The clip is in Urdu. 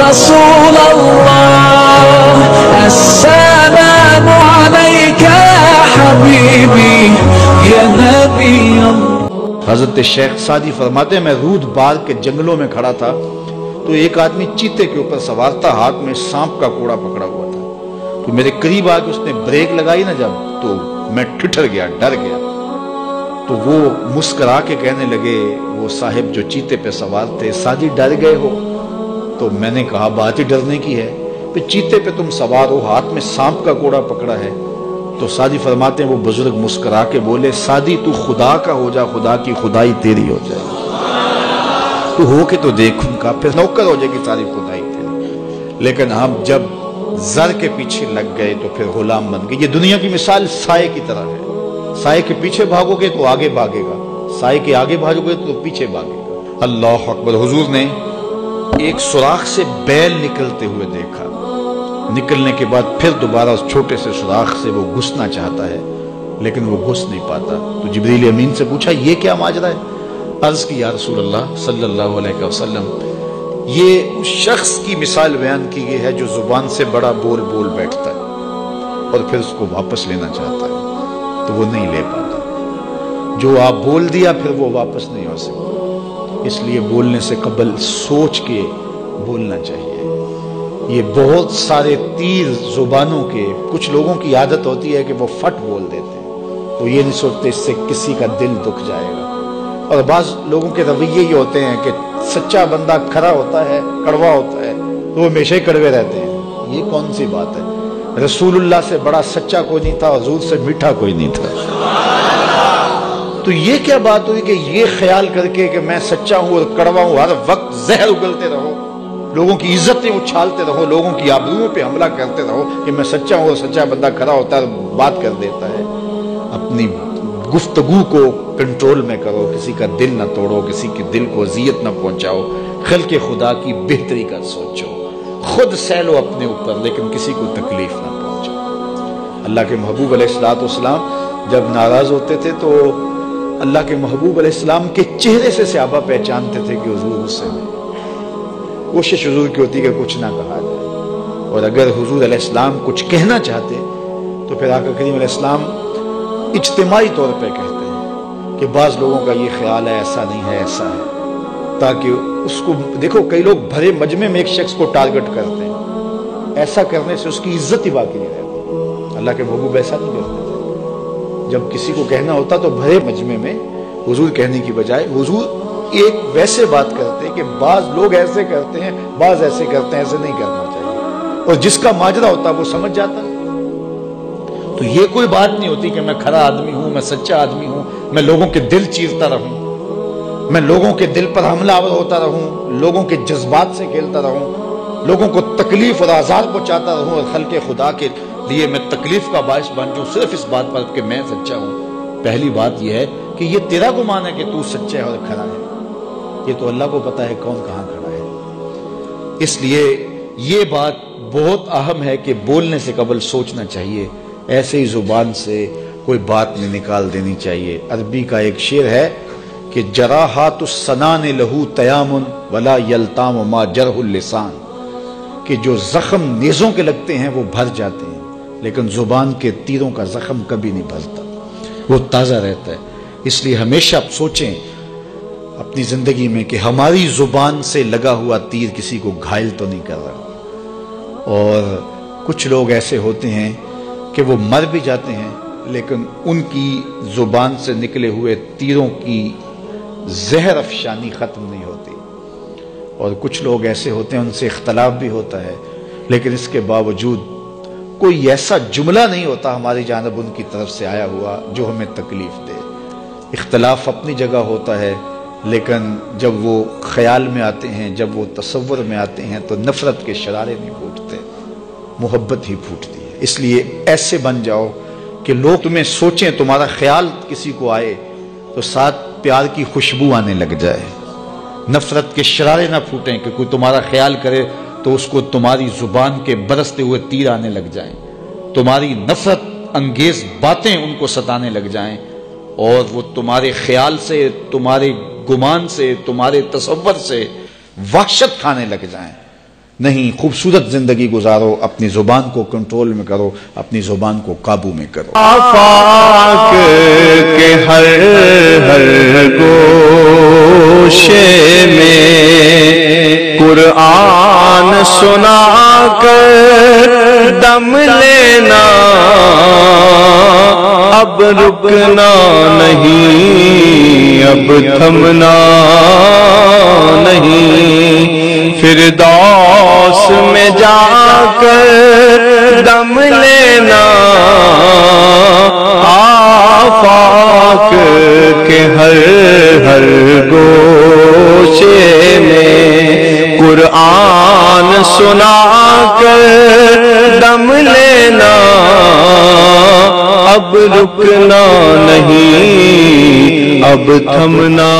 رسول اللہ السلام علیک یا حبیبی یا نبی اللہ۔ حضرت شیخ سعدی فرماتے ہیں میں رود بار کے جنگلوں میں کھڑا تھا تو ایک آدمی چیتے کے اوپر سوار تھا، ہاتھ میں سانپ کا کوڑا پکڑا ہوا تھا، تو میرے قریب آ کے اس نے بریک لگائی نا جب، تو میں ٹھٹر گیا، ڈر گیا۔ تو وہ مسکرا کے کہنے لگے، وہ صاحب جو چیتے پہ سوار تھے، سعدی ڈر گئے ہو؟ تو میں نے کہا بات ہی ڈرنے کی ہے، پھر چیتے پہ تم سوار ہو، ہاتھ میں سانپ کا کوڑا پکڑا ہے۔ تو سعدی فرماتے ہیں وہ بزرگ مسکرا کے بولے، سعدی تو خدا کا ہو جا، خدا کی خدائی تیری ہو جائے، تو ہو کے تو دیکھ ان کا، پھر نوکر ہو جائے گی ساری خدائی تیری۔ لیکن ہم جب زر کے پیچھے لگ گئے تو پھر غلام بن گئے۔ یہ دنیا کی مثال سائے کی طرح ہے، سائے کے پیچھے بھاگو گے تو آگے بھاگے گا، سائے کے آگے بھاگو گے تو پیچھے بھاگے گا۔ اللہ اکبر۔ حضور نے ایک سوراخ سے بیل نکلتے ہوئے دیکھا، نکلنے کے بعد پھر دوبارہ اس چھوٹے سے سوراخ سے وہ گھسنا چاہتا ہے لیکن وہ گھس نہیں پاتا۔ تو جبریل امین سے پوچھا یہ کیا ماجرا ہے؟ عرض کی یا رسول اللہ صلی اللہ علیہ وسلم، یہ اس شخص کی مثال بیان کی گئی ہے جو زبان سے بڑا بول بول بیٹھتا ہے اور پھر اس کو واپس لینا چاہتا ہے تو وہ نہیں لے پاتا۔ جو آپ بول دیا پھر وہ واپس نہیں ہو سکتا، اس لیے بولنے سے قبل سوچ کے بولنا چاہیے۔ یہ بہت سارے تیر زبانوں کے، کچھ لوگوں کی عادت ہوتی ہے کہ وہ فٹ بول دیتے ہیں، وہ یہ نہیں سوچتے اس سے کسی کا دل دکھ جائے گا۔ اور بعض لوگوں کے رویے یہ ہوتے ہیں کہ سچا بندہ کھرا ہوتا ہے، کڑوا ہوتا ہے تو وہ ہمیشہ ہی کڑوے رہتے ہیں۔ یہ کون سی بات ہے؟ رسول اللہ سے بڑا سچا کوئی نہیں تھا، حضور سے میٹھا کوئی نہیں تھا۔ تو یہ کیا بات ہوئی کہ یہ خیال کر کے کہ میں سچا ہوں اور کڑوا ہوں، ہر وقت زہر اگلتے رہو، لوگوں کی عزتیں اچھالتے رہو، لوگوں کی آبروؤں پہ حملہ کرتے رہو کہ میں سچا ہوں اور سچا بندہ کھڑا ہوتا ہے بات کر دیتا ہے۔ اپنی گفتگو کو کنٹرول میں کرو، کسی کا دل نہ توڑو، کسی کے دل کو اذیت نہ پہنچاؤ، خلق خدا کی بہتری کا سوچو، خود سہ لو اپنے اوپر لیکن کسی کو تکلیف نہ پہنچاؤ۔ اللہ کے محبوب علیہ السلام جب ناراض ہوتے تھے تو اللہ کے محبوب علیہ السلام کے چہرے سے صحابہ پہچانتے تھے کہ حضور غصے میں۔ کوشش حضور کی ہوتی کہ کچھ نہ کہا جائے، اور اگر حضور علیہ السلام کچھ کہنا چاہتے تو پھر آقا کریم علیہ السلام اجتماعی طور پہ کہتے ہیں کہ بعض لوگوں کا یہ خیال ہے ایسا نہیں ہے ایسا ہے، تاکہ اس کو دیکھو کئی لوگ بھرے مجمع میں ایک شخص کو ٹارگٹ کرتے ہیں، ایسا کرنے سے اس کی عزت ہی باقی نہیں رہتی۔ اللہ کے محبوب ایسا نہیں کرتے تھے، جب کسی کو کہنا ہوتا تو بھرے مجمع میں حضور کہنے کی بجائے حضور ایک ویسے بات کرتے ہیں کہ بعض لوگ ایسے کرتے ہیں بعض ایسے کرتے ہیں، ایسے نہیں کرنا چاہیے، اور جس کا ماجرا ہوتا وہ سمجھ جاتا ہے۔ تو یہ کوئی بات نہیں ہوتی کہ میں کھرا آدمی ہوں، میں سچا آدمی ہوں، میں لوگوں کے دل چیرتا رہوں، میں لوگوں کے دل پر حملہ آور ہوتا رہوں، لوگوں کے جذبات سے کھیلتا رہوں، لوگوں کو تکلیف اور آزار پہنچاتا رہوں اور خلق خدا کے لیے میں تکلیف کا باعث بن جاؤں صرف اس بات پر کہ میں سچا ہوں۔ پہلی بات یہ ہے کہ یہ تیرا گمان ہے کہ تو سچا ہے اور کھرا ہے، یہ تو اللہ کو پتا ہے کون کہاں کھڑا ہے۔ اس لیے یہ بات بہت اہم ہے کہ بولنے سے قبل سوچنا چاہیے، ایسے ہی زبان سے کوئی بات نہیں نکال دینی چاہیے۔ عربی کا ایک شعر ہے کہ جراحات السنان لہو تیام ولا یلتام ما جرح اللسان، کہ جو زخم نیزوں کے لگتے ہیں وہ بھر جاتے ہیں لیکن زبان کے تیروں کا زخم کبھی نہیں بھرتا، وہ تازہ رہتا ہے۔ اس لیے ہمیشہ آپ سوچیں اپنی زندگی میں کہ ہماری زبان سے لگا ہوا تیر کسی کو گھائل تو نہیں کر رہا۔ اور کچھ لوگ ایسے ہوتے ہیں کہ وہ مر بھی جاتے ہیں لیکن ان کی زبان سے نکلے ہوئے تیروں کی زہر افشانی ختم نہیں ہوتی، اور کچھ لوگ ایسے ہوتے ہیں ان سے اختلاف بھی ہوتا ہے لیکن اس کے باوجود کوئی ایسا جملہ نہیں ہوتا ہماری جانب ان کی طرف سے آیا ہوا جو ہمیں تکلیف دے۔ اختلاف اپنی جگہ ہوتا ہے لیکن جب وہ خیال میں آتے ہیں، جب وہ تصور میں آتے ہیں تو نفرت کے شرارے نہیں پھوٹتے، محبت ہی پھوٹتی ہے۔ اس لیے ایسے بن جاؤ کہ لوگ تمہیں سوچیں، تمہارا خیال کسی کو آئے تو ساتھ پیار کی خوشبو آنے لگ جائے، نفرت کے شرارے نہ پھوٹیں کہ کوئی تمہارا خیال کرے تو اس کو تمہاری زبان کے برستے ہوئے تیر آنے لگ جائیں، تمہاری نفرت انگیز باتیں ان کو ستانے لگ جائیں اور وہ تمہارے خیال سے، تمہارے گمان سے، تمہارے تصور سے وحشت کھانے لگ جائیں۔ نہیں، خوبصورت زندگی گزارو، اپنی زبان کو کنٹرول میں کرو، اپنی زبان کو قابو میں کرو۔ آفاق کے ہر گوشے میں قرآن سنا کر دم لینا، اب رکنا نہیں، اب تھمنا نہیں، فردوس میں جا کر دم لینا، آفاق کے ہر گوشے میں قرآن سنا کر دم لینا، اب رکنا نہیں، اب تھمنا